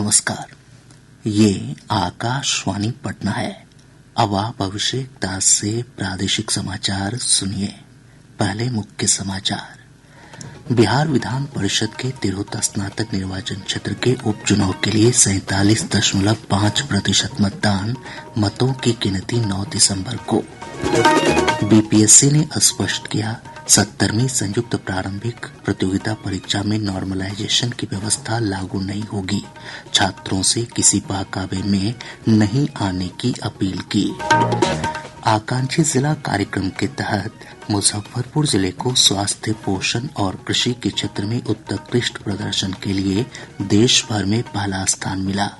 नमस्कार, ये आकाशवाणी पटना है। अब आप अभिषेक दास से प्रादेशिक समाचार सुनिए। पहले मुख्य समाचार। बिहार विधान परिषद के तिरहुत स्नातक निर्वाचन क्षेत्र के उपचुनाव के लिए 47.5% मतदान, मतों की गिनती 9 दिसंबर को। बीपीएससी ने स्पष्ट किया, 70वीं संयुक्त प्रारंभिक प्रतियोगिता परीक्षा में नॉर्मलाइजेशन की व्यवस्था लागू नहीं होगी। छात्रों से किसी बहकावे में नहीं आने की अपील की। आकांक्षी जिला कार्यक्रम के तहत मुजफ्फरपुर जिले को स्वास्थ्य, पोषण और कृषि के क्षेत्र में उत्कृष्ट प्रदर्शन के लिए देश भर में पहला स्थान मिला।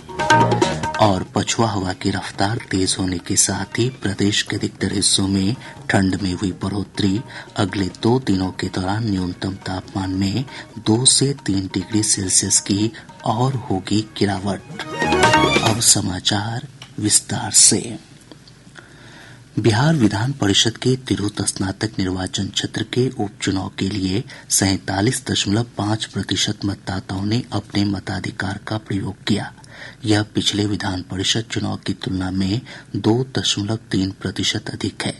और पछुआ हवा की रफ्तार तेज होने के साथ ही प्रदेश के अधिकतर हिस्सों में ठंड में हुई बढ़ोतरी। अगले 2 दिनों के दौरान न्यूनतम तापमान में 2 से 3 डिग्री सेल्सियस की और होगी गिरावट। अब समाचार विस्तार से। बिहार विधान परिषद के तिरहुत स्नातक निर्वाचन क्षेत्र के उपचुनाव के लिए 47.5% मतदाताओं ने अपने मताधिकार का प्रयोग किया। यह पिछले विधान परिषद चुनाव की तुलना में 2.3% अधिक है।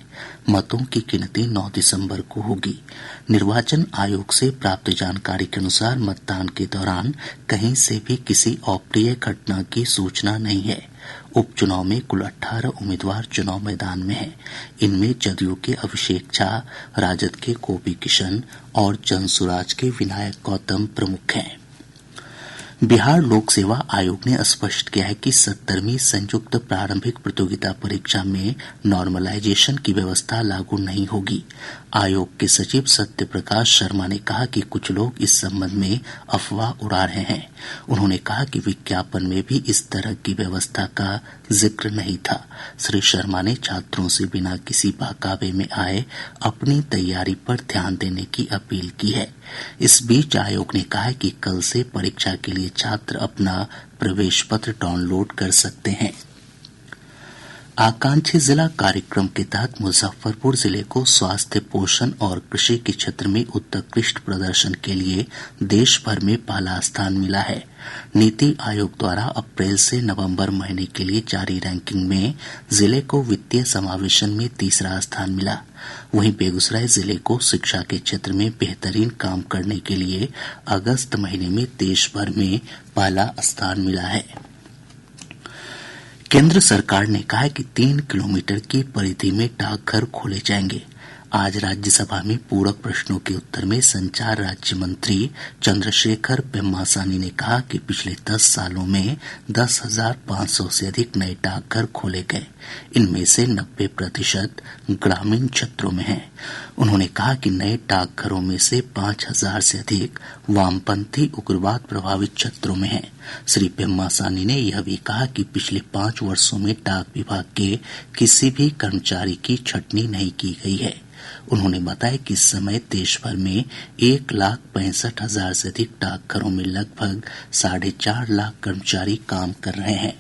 मतों की गिनती 9 दिसंबर को होगी। निर्वाचन आयोग से प्राप्त जानकारी के अनुसार मतदान के दौरान कहीं से भी किसी अप्रिय घटना की सूचना नहीं है। उपचुनाव में कुल 18 उम्मीदवार चुनाव मैदान में हैं। इनमें जदयू के अभिषेक झा, राजद के गोपी किशन और जनसुराज के विनायक गौतम प्रमुख हैं। बिहार लोक सेवा आयोग ने स्पष्ट किया है कि 70वीं संयुक्त प्रारंभिक प्रतियोगिता परीक्षा में नॉर्मलाइजेशन की व्यवस्था लागू नहीं होगी। आयोग के सचिव सत्य प्रकाश शर्मा ने कहा कि कुछ लोग इस संबंध में अफवाह उड़ा रहे हैं। उन्होंने कहा कि विज्ञापन में भी इस तरह की व्यवस्था का जिक्र नहीं था। श्री शर्मा ने छात्रों से बिना किसी बहकावे में आए अपनी तैयारी पर ध्यान देने की अपील की है। इस बीच आयोग ने कहा है कि कल से परीक्षा के लिए छात्र अपना प्रवेश पत्र डाउनलोड कर सकते हैं। आकांक्षी जिला कार्यक्रम के तहत मुजफ्फरपुर जिले को स्वास्थ्य, पोषण और कृषि के क्षेत्र में उत्कृष्ट प्रदर्शन के लिए देश भर में पहला स्थान मिला है। नीति आयोग द्वारा अप्रैल से नवंबर महीने के लिए जारी रैंकिंग में जिले को वित्तीय समावेशन में तीसरा स्थान मिला। वहीं बेगूसराय जिले को शिक्षा के क्षेत्र में बेहतरीन काम करने के लिए अगस्त महीने में देश भर में पहला स्थान मिला है। केंद्र सरकार ने कहा है कि 3 किलोमीटर की परिधि में डाकघर खोले जाएंगे। आज राज्यसभा में पूरक प्रश्नों के उत्तर में संचार राज्य मंत्री चंद्रशेखर पेम्मासानी ने कहा कि पिछले 10 सालों में 10,500 से अधिक नए डाकघर खोले गए। इनमें से 90% ग्रामीण क्षेत्रों में हैं। उन्होंने कहा कि नए डाकघरों में से 5,000 से अधिक वामपंथी उग्रवाद प्रभावित क्षेत्रों में हैं। श्री पेम्मासानी ने यह भी कहा कि पिछले 5 वर्षों में डाक विभाग के किसी भी कर्मचारी की छंटनी नहीं की गई है। उन्होंने बताया कि इस समय देश भर में 1,65,000 से अधिक डाकघरों में लगभग 4.5 लाख कर्मचारी काम कर रहे हैं।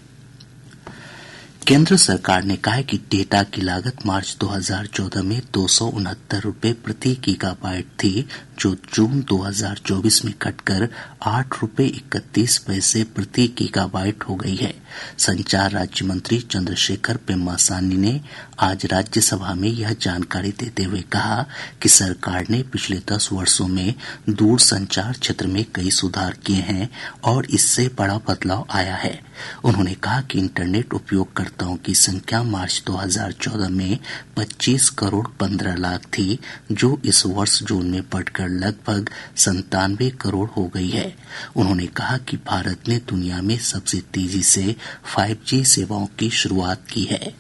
केंद्र सरकार ने कहा है कि डेटा की लागत मार्च 2014 में 269 रुपये प्रति गीगाबाइट थी, जो जून 2024 में घटकर 8 रुपये 31 पैसे प्रति गीगाबाइट हो गई है। संचार राज्य मंत्री चंद्रशेखर पेम्मासानी ने आज राज्यसभा में यह जानकारी देते हुए कहा कि सरकार ने पिछले 10 वर्षों में दूर संचार क्षेत्र में कई सुधार किए हैं और इससे बड़ा बदलाव आया है। उन्होंने कहा कि इंटरनेट उपयोगकर्ताओं की संख्या मार्च 2014 में 25 करोड़ 15 लाख थी, जो इस वर्ष जून में बढ़कर लगभग 97 करोड़ हो गई है। उन्होंने कहा कि भारत ने दुनिया में सबसे तेजी से 5G सेवाओं की शुरुआत की है।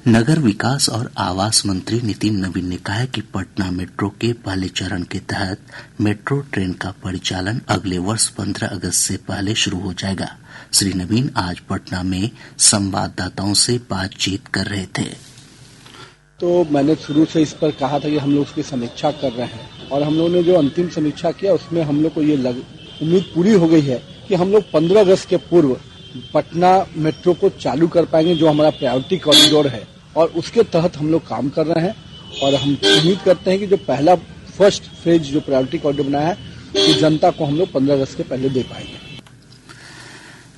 नगर विकास और आवास मंत्री नितिन नवीन ने कहा है कि पटना मेट्रो के पहले चरण के तहत मेट्रो ट्रेन का परिचालन अगले वर्ष 15 अगस्त से पहले शुरू हो जाएगा। श्री नवीन आज पटना में संवाददाताओं से बातचीत कर रहे थे। तो मैंने शुरू से इस पर कहा था कि हम लोग उसकी समीक्षा कर रहे हैं और हम लोगों ने जो अंतिम समीक्षा किया उसमें हम लोग को ये उम्मीद पूरी हो गई है कि हम लोग 15 अगस्त के पूर्व पटना मेट्रो को चालू कर पाएंगे, जो हमारा प्रायोरिटी कॉरिडोर है, और उसके तहत हम लोग काम कर रहे हैं। और हम उम्मीद करते हैं कि जो पहला फर्स्ट फेज जो प्रायोरिटी कॉरिडोर बनाया है, तो जनता को हम लोग 15 अगस्त के पहले दे पाएंगे।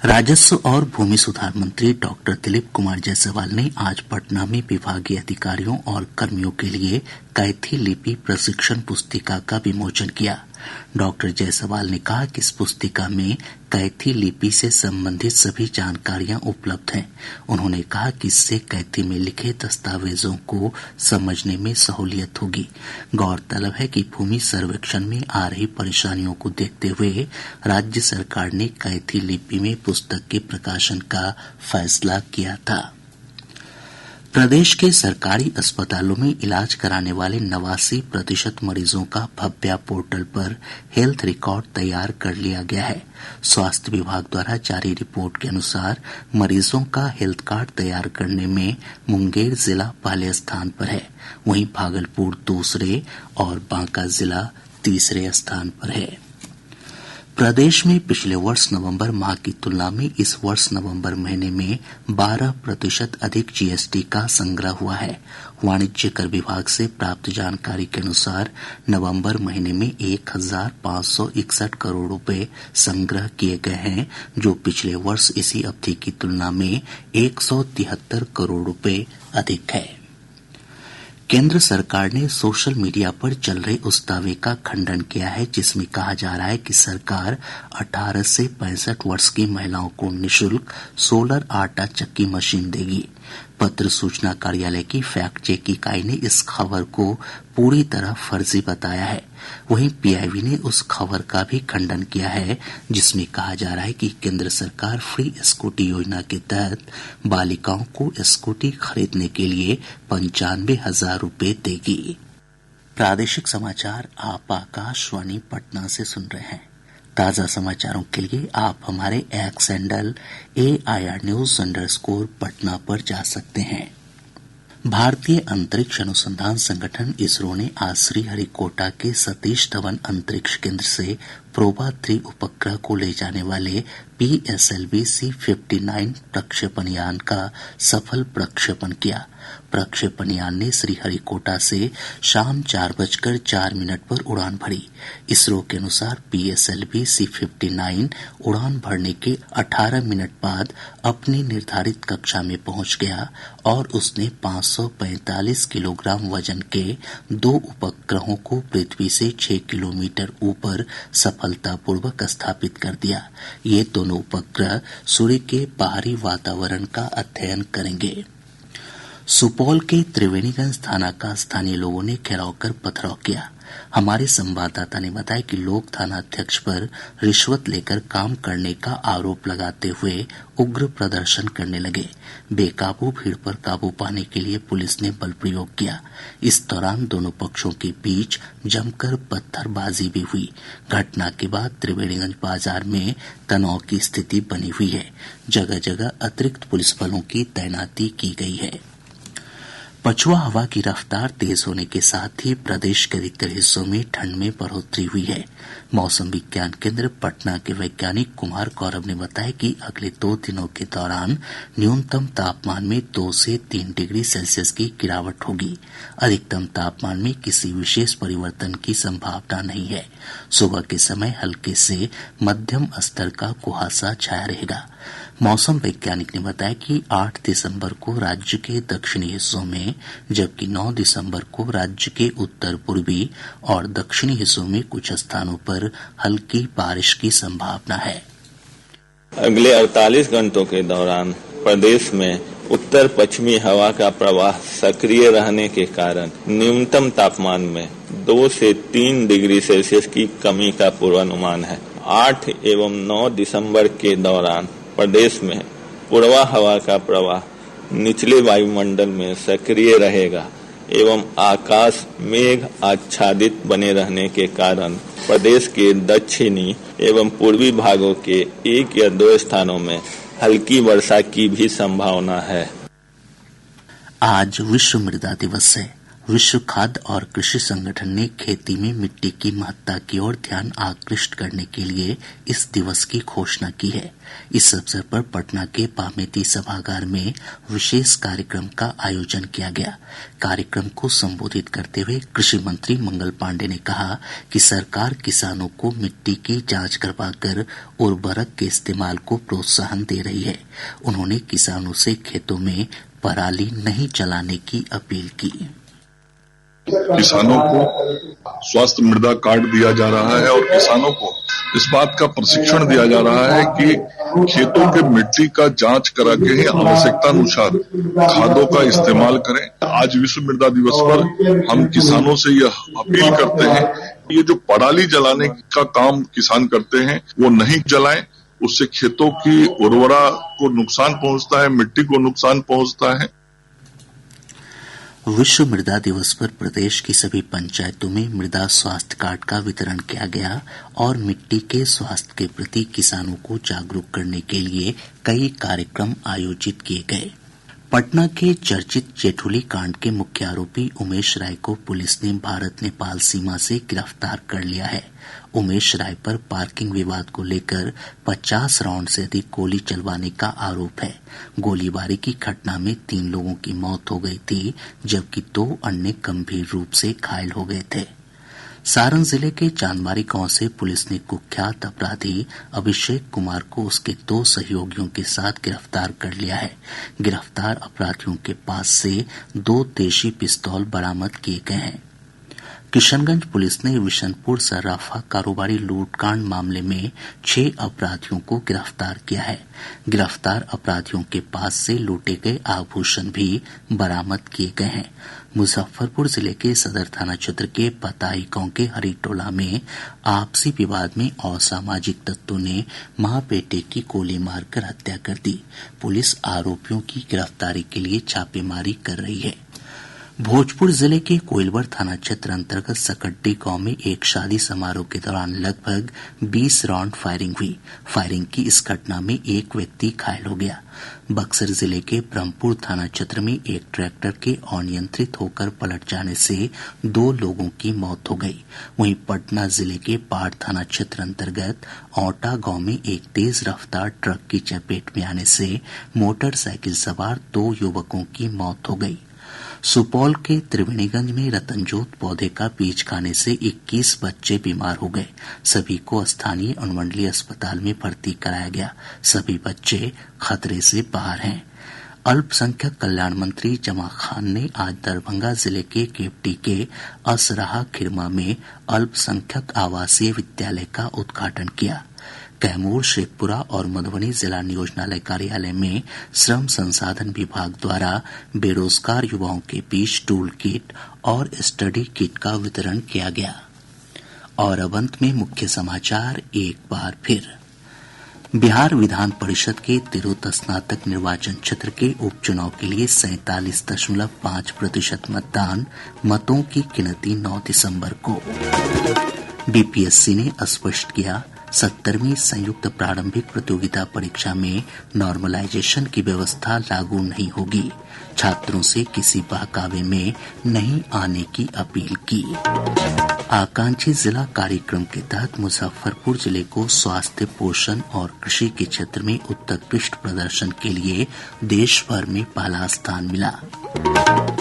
राजस्व और भूमि सुधार मंत्री डॉक्टर दिलीप कुमार जायसवाल ने आज पटना में विभागीय अधिकारियों और कर्मियों के लिए कैथी लिपि प्रशिक्षण पुस्तिका का विमोचन किया। डॉक्टर जायसवाल ने कहा कि इस पुस्तिका में कैथी लिपि से संबंधित सभी जानकारियां उपलब्ध हैं। उन्होंने कहा कि इससे कैथी में लिखे दस्तावेजों को समझने में सहूलियत होगी। गौरतलब है कि भूमि सर्वेक्षण में आ रही परेशानियों को देखते हुए राज्य सरकार ने कैथी लिपि में पुस्तक के प्रकाशन का फैसला किया था। प्रदेश के सरकारी अस्पतालों में इलाज कराने वाले 89% मरीजों का भव्या पोर्टल पर हेल्थ रिकॉर्ड तैयार कर लिया गया है। स्वास्थ्य विभाग द्वारा जारी रिपोर्ट के अनुसार मरीजों का हेल्थ कार्ड तैयार करने में मुंगेर जिला पहले स्थान पर है, वहीं भागलपुर दूसरे और बांका जिला तीसरे स्थान पर है। प्रदेश में पिछले वर्ष नवंबर माह की तुलना में इस वर्ष नवंबर महीने में 12% अधिक जीएसटी का संग्रह हुआ है। वाणिज्य कर विभाग से प्राप्त जानकारी के अनुसार नवंबर महीने में 1561 करोड़ रुपए संग्रह किए गए हैं, जो पिछले वर्ष इसी अवधि की तुलना में 173 करोड़ रुपए अधिक है। केंद्र सरकार ने सोशल मीडिया पर चल रहे उस दावे का खंडन किया है जिसमें कहा जा रहा है कि सरकार 18 से 65 वर्ष की महिलाओं को निःशुल्क सोलर आटा चक्की मशीन देगी। पत्र सूचना कार्यालय की फैक्ट चेक इकाई ने इस खबर को पूरी तरह फर्जी बताया है। वहीं पीआईबी ने उस खबर का भी खंडन किया है जिसमें कहा जा रहा है कि केंद्र सरकार फ्री स्कूटी योजना के तहत बालिकाओं को स्कूटी खरीदने के लिए 95,000 रुपए देगी। प्रादेशिक समाचार आप आकाशवाणी पटना से सुन रहे हैं। ताज़ा समाचारों के लिए आप हमारे एक्स हैंडल AIR News _ पर जा सकते हैं। भारतीय अंतरिक्ष अनुसंधान संगठन इसरो ने आज श्रीहरिकोटा के सतीश धवन अंतरिक्ष केंद्र से प्रोबा 3 उपग्रह को ले जाने वाले PSLV C-59 प्रक्षेपण यान का सफल प्रक्षेपण किया। प्रक्षेपण यान ने श्रीहरिकोटा से शाम 4:04 पर उड़ान भरी। इसरो के अनुसार PSLV C-59 उड़ान भरने के 18 मिनट बाद अपनी निर्धारित कक्षा में पहुंच गया और उसने 545 किलोग्राम वजन के 2 उपग्रहों को पृथ्वी से 6 किलोमीटर ऊपर सफलतापूर्वक स्थापित कर दिया। ये दोनों उपग्रह सूर्य के बाहरी वातावरण का अध्ययन करेंगे। सुपौल के त्रिवेणीगंज थाना का स्थानीय लोगों ने घेराव कर पथराव किया। हमारे संवाददाता ने बताया कि लोग थाना अध्यक्ष पर रिश्वत लेकर काम करने का आरोप लगाते हुए उग्र प्रदर्शन करने लगे। बेकाबू भीड़ पर काबू पाने के लिए पुलिस ने बल प्रयोग किया। इस दौरान दोनों पक्षों के बीच जमकर पत्थरबाजी भी हुई। घटना के बाद त्रिवेणीगंज बाजार में तनाव की स्थिति बनी हुई है। जगह जगह अतिरिक्त पुलिस बलों की तैनाती की गई है। पछुआ हवा की रफ्तार तेज होने के साथ ही प्रदेश के अधिकतर हिस्सों में ठंड में बढ़ोतरी हुई है। मौसम विज्ञान केंद्र पटना के वैज्ञानिक कुमार गौरव ने बताया कि अगले 2 दिनों के दौरान न्यूनतम तापमान में 2 से 3 डिग्री सेल्सियस की गिरावट होगी। अधिकतम तापमान में किसी विशेष परिवर्तन की संभावना नहीं है। सुबह के समय हल्के से मध्यम स्तर का कुहासा छाया रहेगा। मौसम वैज्ञानिक ने बताया कि 8 दिसंबर को राज्य के दक्षिणी हिस्सों में, जबकि 9 दिसंबर को राज्य के उत्तर पूर्वी और दक्षिणी हिस्सों में कुछ स्थानों पर हल्की बारिश की संभावना है। अगले 48 घंटों के दौरान प्रदेश में उत्तर पश्चिमी हवा का प्रवाह सक्रिय रहने के कारण न्यूनतम तापमान में 2 से 3 डिग्री सेल्सियस की कमी का पूर्वानुमान है। 8 एवं 9 दिसंबर के दौरान प्रदेश में पूर्वा हवा का प्रवाह निचले वायुमंडल में सक्रिय रहेगा एवं आकाश मेघ आच्छादित बने रहने के कारण प्रदेश के दक्षिणी एवं पूर्वी भागों के 1 या 2 स्थानों में हल्की वर्षा की भी संभावना है। आज विश्व मृदा दिवस है। विश्व खाद्य और कृषि संगठन ने खेती में मिट्टी की महत्ता की ओर ध्यान आकृष्ट करने के लिए इस दिवस की घोषणा की है। इस अवसर पर पटना के पामेती सभागार में विशेष कार्यक्रम का आयोजन किया गया। कार्यक्रम को संबोधित करते हुए कृषि मंत्री मंगल पांडे ने कहा कि सरकार किसानों को मिट्टी की जांच करवाकर उर्वरक के इस्तेमाल को प्रोत्साहन दे रही है। उन्होंने किसानों से खेतों में पराली नहीं जलाने की अपील की। किसानों को स्वास्थ्य मृदा कार्ड दिया जा रहा है और किसानों को इस बात का प्रशिक्षण दिया जा रहा है कि खेतों के मिट्टी का जांच करा के ही आवश्यकता अनुसार खादों का इस्तेमाल करें। आज विश्व मृदा दिवस पर हम किसानों से यह अपील करते हैं, ये जो पराली जलाने का काम किसान करते हैं वो नहीं जलाएं। उससे खेतों की उर्वरा को नुकसान पहुंचता है, मिट्टी को नुकसान पहुंचता है। विश्व मृदा दिवस पर प्रदेश की सभी पंचायतों में मृदा स्वास्थ्य कार्ड का वितरण किया गया और मिट्टी के स्वास्थ्य के प्रति किसानों को जागरूक करने के लिए कई कार्यक्रम आयोजित किए गए। पटना के चर्चित जेठुली कांड के मुख्य आरोपी उमेश राय को पुलिस ने भारत नेपाल सीमा से गिरफ्तार कर लिया है। उमेश राय पर पार्किंग विवाद को लेकर 50 राउंड से अधिक गोली चलवाने का आरोप है। गोलीबारी की घटना में 3 लोगों की मौत हो गई थी, जबकि 2 अन्य गंभीर रूप से घायल हो गए थे। सारण जिले के चांदमारी गांव से पुलिस ने कुख्यात अपराधी अभिषेक कुमार को उसके 2 सहयोगियों के साथ गिरफ्तार कर लिया है। गिरफ्तार अपराधियों के पास से 2 देशी पिस्तौल बरामद किए गए हैं। किशनगंज पुलिस ने विशनपुर सर्राफा कारोबारी लूटकांड मामले में 6 अपराधियों को गिरफ्तार किया है। गिरफ्तार अपराधियों के पास से लूटे गए आभूषण भी बरामद किए गए हैं। मुजफ्फरपुर जिले के सदर थाना क्षेत्र के पताई गांव के हरिटोला में आपसी विवाद में असामाजिक तत्वों ने मां बेटे की गोली मारकर हत्या कर दी। पुलिस आरोपियों की गिरफ्तारी के लिए छापेमारी कर रही है। भोजपुर जिले के कोइलवर थाना क्षेत्र अंतर्गत सकड्डी गांव में एक शादी समारोह के दौरान लगभग 20 राउंड फायरिंग हुई। फायरिंग की इस घटना में एक व्यक्ति घायल हो गया। बक्सर जिले के ब्रह्मपुर थाना क्षेत्र में एक ट्रैक्टर के अनियंत्रित होकर पलट जाने से 2 लोगों की मौत हो गई। वहीं पटना जिले के पाड़ थाना क्षेत्र अंतर्गत औटा गांव में एक तेज रफ्तार ट्रक की चपेट में आने से मोटरसाइकिल सवार 2 युवकों की मौत हो गई। सुपौल के त्रिवेणीगंज में रतनजोत पौधे का बीज खाने से 21 बच्चे बीमार हो गए। सभी को स्थानीय अनुमंडलीय अस्पताल में भर्ती कराया गया। सभी बच्चे खतरे से बाहर हैं। अल्पसंख्यक कल्याण मंत्री जमा खान ने आज दरभंगा जिले के केवटी के असराहा खिरमा में अल्पसंख्यक आवासीय विद्यालय का उद्घाटन किया। कैमूर, शेखपुरा और मधुबनी जिला नियोजनालय कार्यालय में श्रम संसाधन विभाग द्वारा बेरोजगार युवाओं के बीच टूल किट और स्टडी किट का वितरण किया गया। और अब अंत में मुख्य समाचार एक बार फिर। बिहार विधान परिषद के तिरहुत स्नातक निर्वाचन क्षेत्र के उपचुनाव के लिए 47.5% मतदान। मतों की गिनती 9 दिसंबर को। बीपीएससी ने स्पष्ट किया 70वीं संयुक्त प्रारंभिक प्रतियोगिता परीक्षा में नॉर्मलाइजेशन की व्यवस्था लागू नहीं होगी। छात्रों से किसी बहकावे में नहीं आने की अपील की। आकांक्षी जिला कार्यक्रम के तहत मुजफ्फरपुर जिले को स्वास्थ्य, पोषण और कृषि के क्षेत्र में उत्कृष्ट प्रदर्शन के लिए देश भर में पहला स्थान मिला।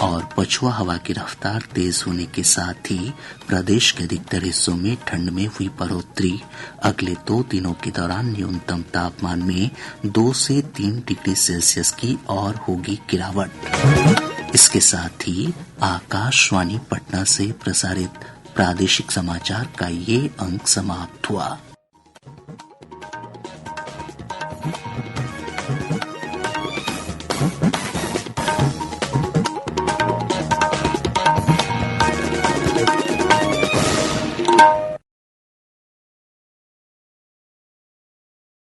और पछुआ हवा की रफ्तार तेज होने के साथ ही प्रदेश के अधिकतर हिस्सों में ठंड में हुई बढ़ोतरी। अगले 2 दिनों के दौरान न्यूनतम तापमान में 2 से 3 डिग्री सेल्सियस की और होगी गिरावट। इसके साथ ही आकाशवाणी पटना से प्रसारित प्रादेशिक समाचार का ये अंक समाप्त हुआ।